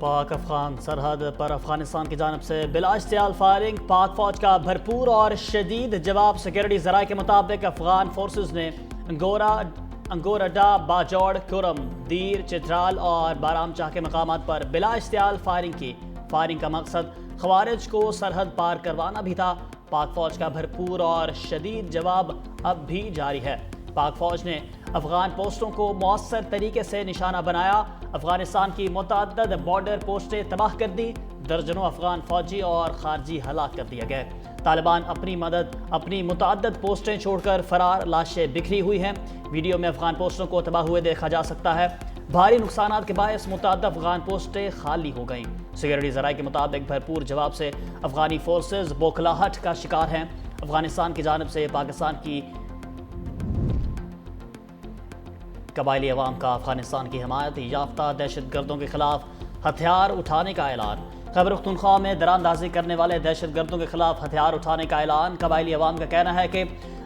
पाक अफगान सरहद पर अफगानिस्तान की जानब से बिलाश्तियाल फायरिंग, पाक फौज का भरपूर और शदीद जवाब। सिक्योरिटी ज़राए के मुताबिक अफगान फोर्सेस ने अंगोरडा, बाजौड़, कुरम, दीर, चित्राल और बारामचाह के मकामात पर बिलाश्तियाल फायरिंग की। फायरिंग का मकसद खवारिज को सरहद पार करवाना भी था। पाक फौज का भरपूर और शदीद जवाब अब भी जारी है। पाक फौज ने अफगान पोस्टों को मौसर तरीके से निशाना बनाया। अफगानिस्तान की मुतअद्दिद बॉर्डर पोस्टें तबाह कर दी। दर्जनों अफगान फौजी और खारजी हलाक कर दिए गए। तालिबान अपनी मुतअद्दिद पोस्टें छोड़कर फरार, लाशें बिखरी हुई हैं। वीडियो में अफगान पोस्टों को तबाह हुए देखा जा सकता है। भारी नुकसान के बायस मुतअद्दिद अफगान पोस्टें खाली हो गईं। सिक्योरिटी ज़राए के मुताबिक भरपूर जवाब से अफगानी फोर्सेज बौखलाहट का शिकार हैं। अफगानिस्तान की जानब से पाकिस्तान की कबायली अवाम का अफगानिस्तान की हिमायत याफ्ता दहशत गर्दों के खिलाफ हथियार उठाने का ऐलान। खैबर पख्तूनख्वा में दरानदाजी करने वाले दहशत गर्दों के खिलाफ हथियार उठाने का ऐलान। कबायली अवाम का कहना है कि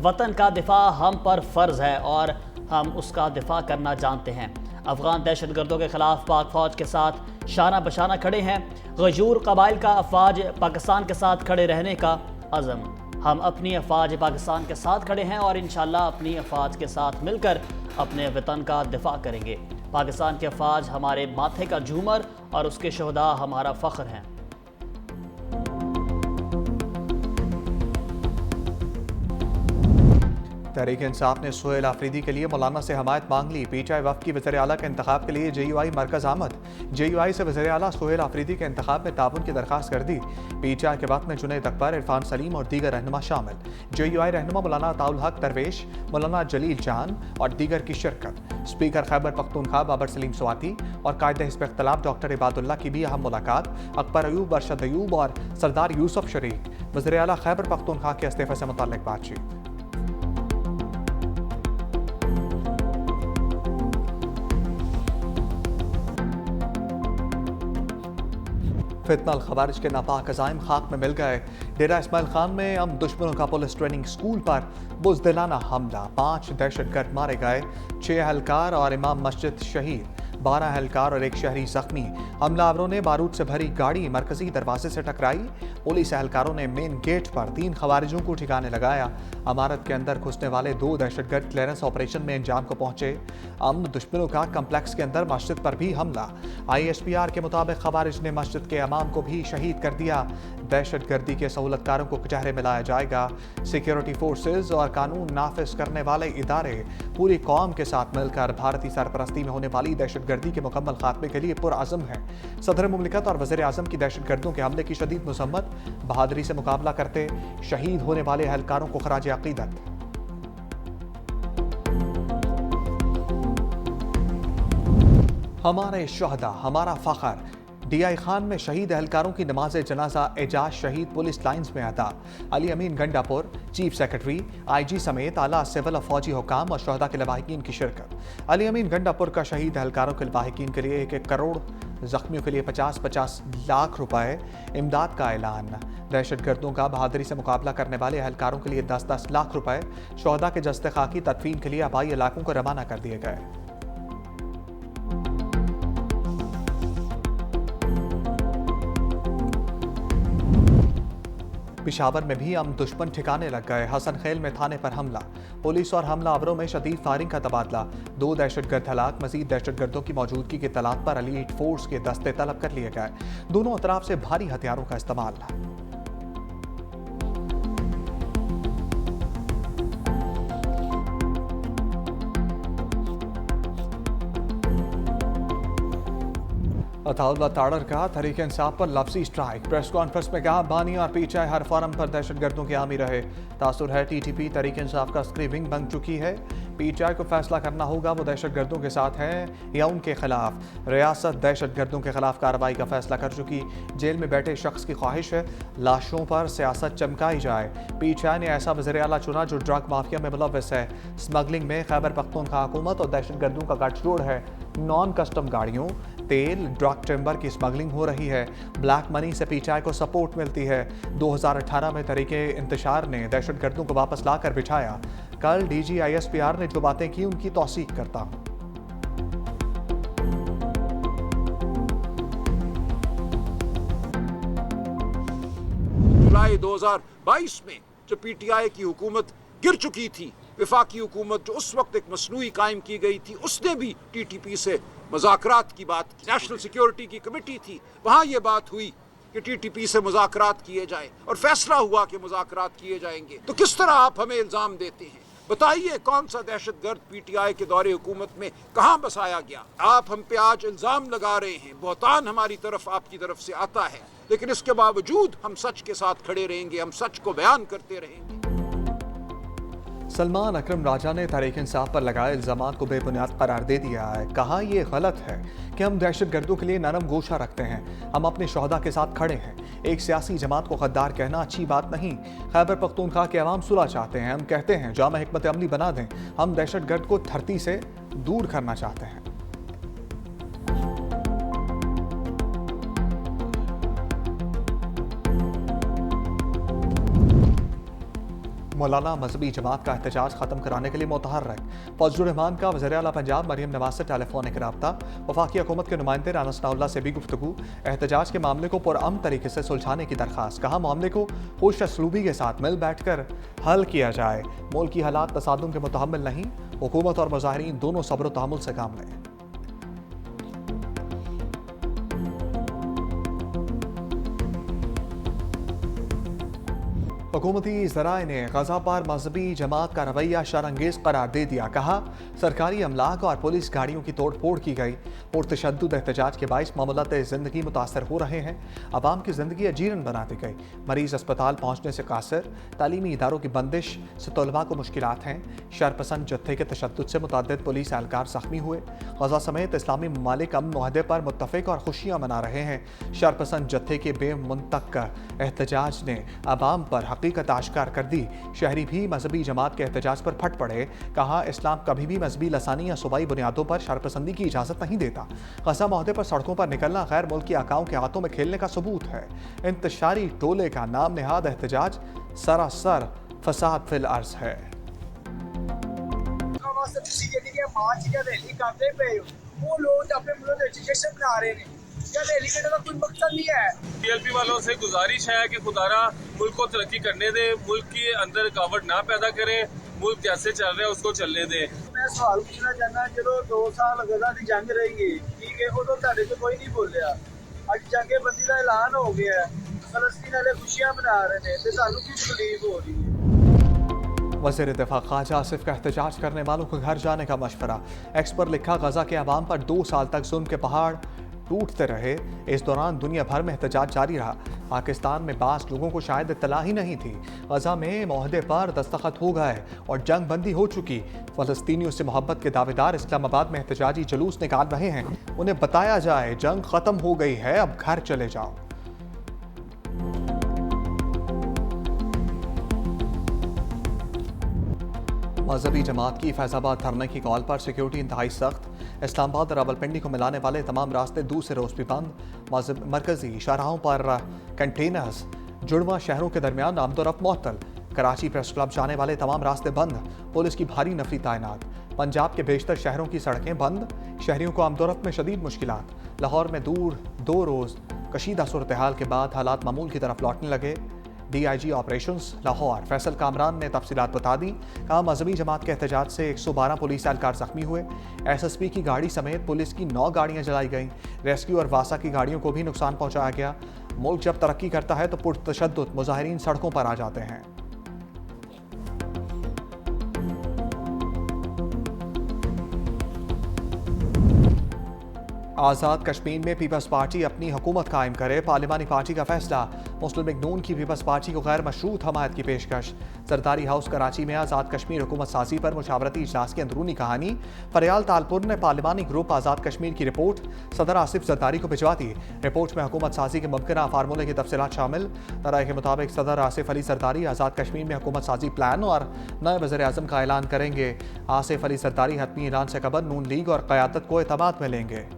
वतन का दिफा हम पर फ़र्ज है और हम उसका दिफा करना जानते हैं। अफगान दहशत गर्दों के खिलाफ पाक फौज के साथ शाना बशाना खड़े हैं। गजूर कबाइल का अफवाज पाकिस्तान के साथ खड़े रहने का अज़म। हम अपनी अफवाज पाकिस्तान के साथ खड़े हैं और इंशाअल्लाह अपनी अफवाज के साथ मिलकर अपने वतन का दिफा करेंगे। पाकिस्तान के अफवाज हमारे माथे का झूमर और उसके शहदा हमारा फ़ख्र हैं। तहरीक इंसाफ ने सुहेल आफरीदी के लिए मौलाना से हमायत मांग ली। पीटीआई वफ़द की वज़ीर आला के इंतखाब के लिए JUI मरकज़ आमद। JUI से वज़ीर आला सुहेल आफरीदी के इंतखाब में ताउन की दरख्वास्त कर दी। पीटीआई के वफ़द में जुनैद अकबर, इरफान सलीम और दीगर रहनुमा शामिल। JUI रहनुमा मौलाना अताउल हक दरवेश, मौलाना जलील चांद और दीगर की शिरकत। स्पीकर खैबर पख्तूनख्वा बाबर सलीम स्वाति और कायदे हिज़्ब इख्तिलाफ डॉक्टर इबादुल्लाह की भी अहम मुलाकात। अकबर अयूब, अरशद अयूब और सरदार यूसुफ शरीक। वज़ीर आला खैबर पख्तूनख्वा के इस्तीफ़े से मुताल्लिक़ बातचीत। फितनल खवारिज के नापाक अज़ाइम खाक में मिल गए। डेरा इस्माइल खान में हम दुश्मनों का पुलिस ट्रेनिंग स्कूल पर बुज़दिलाना हमला। 5 दहशतगर्द मारे गए, 6 एहलकार और इमाम मस्जिद शहीद। 12 एहलकार और 1 शहरी जख्मी। हमलावरों ने बारूद से भरी गाड़ी मरकजी दरवाजे से टकराई। पुलिस एहलकारों ने मेन गेट पर 3 खवारिजों को ठिकाने लगाया। इमारत के अंदर घुसने वाले 2 दहशतगर्द क्लियरेंस ऑपरेशन में अंजाम को पहुंचे। अमन दुश्मनों का कम्प्लेक्स के अंदर मस्जिद पर भी हमला। ISPR के मुताबिक खवारिज ने मस्जिद के इमाम को भी शहीद कर दिया। दहशतगर्दी के सहूलतकारों को कचहरे में लाया जाएगा। सिक्योरिटी फोर्सेज और कानून नाफिज करने वाले इदारे पूरी कौम के साथ मिलकर भारतीय सरपरस्ती में होने वाली दहशतगर्दी के मुकम्मल खात्मे के लिए पुरअज़म है। सदर मुमलिकत और वज़ीर आज़म की दहशतगर्दों के हमले की शदीद मज़म्मत। बहादुरी से मुकाबला करते शहीद होने वाले एहलकारों को खराज अक़ीदत। हमारे शहदा हमारा फ़ख्र। DI खान में शहीद एहलकारों की नमाज जनाजा एजाज शहीद पुलिस लाइन्स में अदा। अली अमीन गंडापुर, चीफ सेक्रेटरी, IG समेत आला सिविल और फौजी हुकाम और शहदा के लवाहिकीन की शिरकत। अली अमीन गंडापुर का शहीद एहलकारों के लवाहिकीन के लिए 1-1 करोड़, जख्मियों के लिए 50-50 लाख रुपए इमदाद का ऐलान। दहशतगर्दों का बहादुरी से मुकाबला करने वाले एहलकारों के लिए 10-10 लाख रुपए शहदा के जस्ते खाकी तदफीन के लिए आबाई इलाकों को रवाना कर दिए गए। पिशावर में भी हम दुश्मन ठिकाने लग गए। हसन खेल में थाने पर हमला। पुलिस और हमलावरों में शदीद फायरिंग का तबादला। 2 दहशतगर्द हलाक। मजीद दहशतगर्दों की मौजूदगी की तलाश पर एलीट फोर्स के दस्ते तलब कर लिए गए। दोनों अतराफ से भारी हथियारों का इस्तेमाल। अताउल्लाह ताड़र का तहरीक इंसाफ पर लफ्जी स्ट्राइक। प्रेस कॉन्फ्रेंस में कहा बानी और PTI हर फॉरम पर दहशतगर्दों के हामी रहे। तासुर है TTP तहरीक इंसाफ का स्क्रीविंग बन चुकी है। PTI को फैसला करना होगा वो दहशतगर्दों के साथ हैं या उनके खिलाफ। रियासत दहशतगर्दों के खिलाफ कार्रवाई का फैसला कर चुकी। जेल में बैठे शख्स की ख्वाहिश है लाशों पर सियासत चमकाई जाए। PTI ने ऐसा वज़ीर आला चुना जो ड्रग माफिया में मुलव्वस है। स्मगलिंग में खैबर पख्तूनख्वा हुकूमत और दहशतगर्दों का गठजोड़ है। नॉन कस्टम गाड़ियों, तेल, ड्रग टिम्बर की स्मगलिंग हो रही है। ब्लैक मनी से PTI को सपोर्ट मिलती है। 2018 में तरीके इंतशार ने दहशतगर्दों को वापस लाकर बिठाया। कल DG ISPR ने जो बातें की उनकी तौसीक करता हूं। जुलाई 2022 में जब PTI की हुकूमत गिर चुकी थी, वफाकी हुकूमत जो उस वक्त एक मसनूई कायम की गई थी, उसने भी TTP से मुज़ाकरात की बात की। नेशनल सिक्योरिटी की कमेटी थी, वहाँ ये बात हुई कि TTP से मुज़ाकरात किए जाए और फैसला हुआ कि मुज़ाकरात किए जाएंगे। तो किस तरह आप हमें इल्ज़ाम देते हैं? बताइए कौन सा दहशतगर्द PTI के दौरे हुकूमत में कहाँ बसाया गया? आप हम पे आज इल्ज़ाम लगा रहे हैं, बहतान हमारी तरफ आपकी तरफ से आता है, लेकिन इसके बावजूद हम सच के साथ खड़े रहेंगे, हम सच को बयान करते रहेंगे। सलमान अकरम राजा ने तहरीक इंसाफ पर लगाए इल्ज़ामात को बेबुनियाद करार दे दिया है। कहा यह गलत है कि हम दहशतगर्दों के लिए नरम गोशा रखते हैं। हम अपने शोहदा के साथ खड़े हैं। एक सियासी जमात को गद्दार कहना अच्छी बात नहीं। खैबर पख्तूनख्वा के अवाम सुलह चाहते हैं। हम कहते हैं जामा हिकमत अमली बना दें। हम दहशतगर्द को धरती से दूर करना चाहते हैं। मौलाना मजहबी जमात का एहतजाज खत्म कराने के लिए मुतहर्रिक। फजलुर रहमान का वज़ीर आला पंजाब मरियम नवाज से टेलीफोनिक रब्ता। वफाकी हुकूमत के नुमाइंदे राना सनाउल्लाह से भी गुफ्तगू। एहतजाज के मामले को पुरअमन तरीके से सुलझाने की दरख्वास्त। कहा मामले को खुश असलूबी के साथ मिल बैठ कर हल किया जाए। मुल्की हालात तसादुम के मुतहम्मिल नहीं। हुकूमत और मुजाहिरीन दोनों सब्र व तहम्मुल से काम लें। हुकूमती ज़राए ने गजा पर मजहबी जमात का रवैया शरअंगेज़ करार दे दिया। कहा सरकारी अमलाक और पुलिस गाड़ियों की तोड़ फोड़ की गई। पुरतशद्दुद एहतजाज के बाइस मामूलात ज़िंदगी मुतासर हो रहे हैं। अवाम की ज़िंदगी अजीरन बना दी गई। मरीज़ अस्पताल पहुँचने से कासिर। तालीमी इदारों की बंदिश से तलबा को मुश्किलात हैं। शरपसंद जत्थे के तशद्दुद से मुतअद्दिद पुलिस एहलकार ज़ख्मी हुए। गजा समेत इस्लामी ममालिक अमन मुआहदे पर मुत्तफ़िक और खुशियाँ मना रहे हैं। शरपसंद जत्थे के बेमुंतक एहतजाज ने अवाम पर हकीकत आश्कार कर दी। शहरी भी मजहबी जमात के एहतजाज पर फट पड़े। कहा इस्लाम कभी भी मजहबी लसानी या सूबाई बुनियादों पर शरपसंदी की इजाज़त नहीं देता। गजा मुआहदे पर सड़कों पर निकलना गैर मुल्की आकाओं के हाथों में खेलने का सबूत है। इंतशारी टोले का नाम नेहाद एहतजाज सरासर फसाद फिल अर्ज है। वो लोग अपने मुल्क में रजिस्ट्रेशन बना रहे हैं। क्या रैली करने का कोई मकसद नहीं है। TLP वालों से गुजारिश है कि खुदारा मुल्क को तरक्की करने दे, मुल्क के अंदर रुकावट ना पैदा करें, मुल्क जैसे चल रहा है उसको चलने दे। मैं सवाल पूछना चाहना, जो 2 साल गजा की जंग रहेगी, ठीक है, उदों तुहाडे से कोई नहीं बोलिया। अज जंगेबंदी का ऐलान हो गया है, फलस्तीन वाले खुशियां मना रहे हैं, तो सानू की तकलीफ हो रही है। वज़ीर दिफा ख्वाजा आसिफ का एहतजाज करने वालों को घर जाने का मशवरा। एक्स पर लिखा गजा के अवाम पर 2 साल तक जुल्म के पहाड़ टूटते रहे। इस दौरान दुनिया भर में एहतजाज जारी रहा। पाकिस्तान में बास लोगों को शायद इत्तला ही नहीं थी। गजा में मुआहदे पर दस्तखत हो गए और जंग बंदी हो चुकी। फ़लस्तीनियों से मोहब्बत के दावेदार इस्लामाबाद में एहतजाजी जुलूस निकाल रहे हैं। उन्हें बताया जाए जंग ख़त्म हो गई है, अब घर चले जाओ। मजहबी जमात की फैज़ाबाद धरने की कॉल पर सिक्योरिटी इंतहाई सख्त। इस्लामाबाद और रावलपिंडी को मिलाने वाले तमाम रास्ते दूसरे रोज भी बंद। मरकजी शाहराहों पर कंटेनर्स। जुड़वा शहरों के दरमियान आमदोरफ्त मुअत्तल। कराची प्रेस क्लब जाने वाले तमाम रास्ते बंद। पुलिस की भारी नफरी तैनात। पंजाब के बेशतर शहरों की सड़कें बंद। शहरियों को आमदोरफ्त में शदीद मुश्किलात। लाहौर में 2 रोज़ कशीदा सूरत हाल के बाद हालात मामूल की तरफ लौटने लगे। DIG ऑपरेशंस लाहौर फैसल कामरान ने तफसीलात बता दी। कहा मजहबी जमात के एहतजाज से 112 पुलिस एहलकार जख्मी हुए। SSP की गाड़ी समेत पुलिस की 9 गाड़ियां जलाई गईं। रेस्क्यू और वासा की गाड़ियों को भी नुकसान पहुंचाया गया। मुल्क जब तरक्की करता है तो पुरतशद्दुद मुजाहिरीन सड़कों पर आ जाते हैं। आज़ाद कश्मीर में पीपल्स पार्टी अपनी हुकूमत कायम करे, पार्लिमानी पार्टी का फैसला। मुस्लिम लीग नून की पीपल्स पार्टी को गैर मशरूत हमायत की पेशकश। जरदारी हाउस कराची में आज़ाद कश्मीर हुकूमत साजी पर मुशावरती इजलास की अंदरूनी कहानी। फरियाल तालपुर ने पार्लिमानी ग्रुप आज़ाद कश्मीर की रिपोर्ट सदर आसिफ जरदारी को भिजवा दी। रिपोर्ट में हुकूमत साजी के मुमकिन फार्मूले की तफसीलात शामिल। राय के मुताबिक सदर आसिफ अली जरदारी आज़ाद कश्मीर में हुकूमत साजी प्लान और नए वज़ीर आज़म का ऐलान करेंगे। आसिफ अली जरदारी हतमी ऐलान से कबल नून लीग और क़यादत को एतमाद में लेंगे।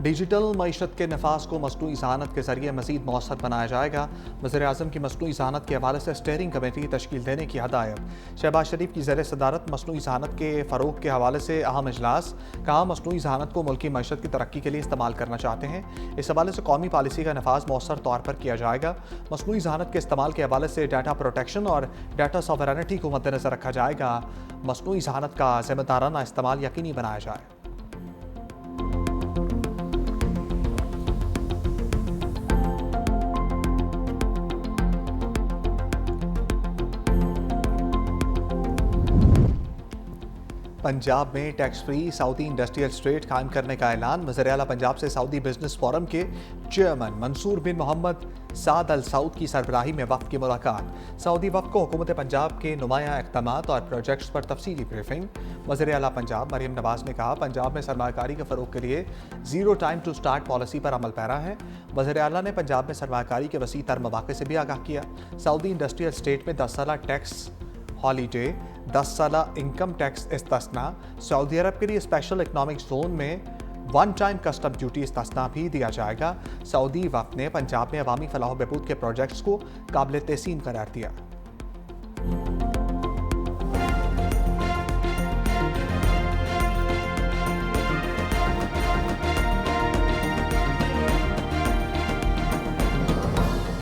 डिजिटल मईशत के नफाज को मसनूई ज़हानत के ज़रिए मज़ीद मौसर बनाया जाएगा। वज़ीर-ए-आज़म की मसनूई ज़हानत के हवाले से स्टीयरिंग कमेटी तश्कील देने की हदायत। शहबाज शरीफ की ज़ेर सदारत मसनूई ज़हानत के फ़रोग़ के हवाले से अहम इजलास। कहा मसनूई ज़हानत को मुल्की मईशत की तरक्की के लिए इस्तेमाल करना चाहते हैं। इस हवाले से कौमी पॉलिसी का नफाज मौसर तौर पर किया जाएगा। मसनूई ज़हानत के इस्तेमाल के हवाले से डाटा प्रोटेक्शन और डाटा सॉवरेनिटी को मद्देनज़र रखा जाएगा। मसनूई ज़हानत का ज़िम्मेदाराना इस्तेमाल यकीनी बनाया जाए। पंजाब में tax free Saudi industrial state कायम करने का ऐलान। वज़ीर-ए-आला पंजाब से सऊदी बिजनेस फोरम के चेयरमैन मंसूर बिन मोहम्मद साद अल सऊद की सरबराही में वफ़द की मुलाकात। सऊदी वफ़द को हुकूमत पंजाब के नुमाया इक़दामात और प्रोजेक्ट्स पर तफसीली ब्रीफिंग। वज़ीर-ए-आला पंजाब मरियम नवाज़ ने कहा पंजाब में सरमायाकारी के फ़रोग़ के लिए zero time to start policy पर अमल पैरा है। वज़ीर-ए-आला ने पंजाब में सरमायाकारी के वसी तर मौक़े से भी आगाह किया। सऊदी इंडस्ट्रियल स्टेट में 10 साला टैक्स हॉलीडे, 10 साला इनकम टैक्स इस्तिस्ना, सऊदी अरब के लिए स्पेशल इकनॉमिक जोन में 1 टाइम कस्टम ड्यूटी इस्तिस्ना भी दिया जाएगा। सऊदी वफ़द ने पंजाब में अवामी फलाह बहबूद के प्रोजेक्ट्स को काबिल तहसीन करार दिया।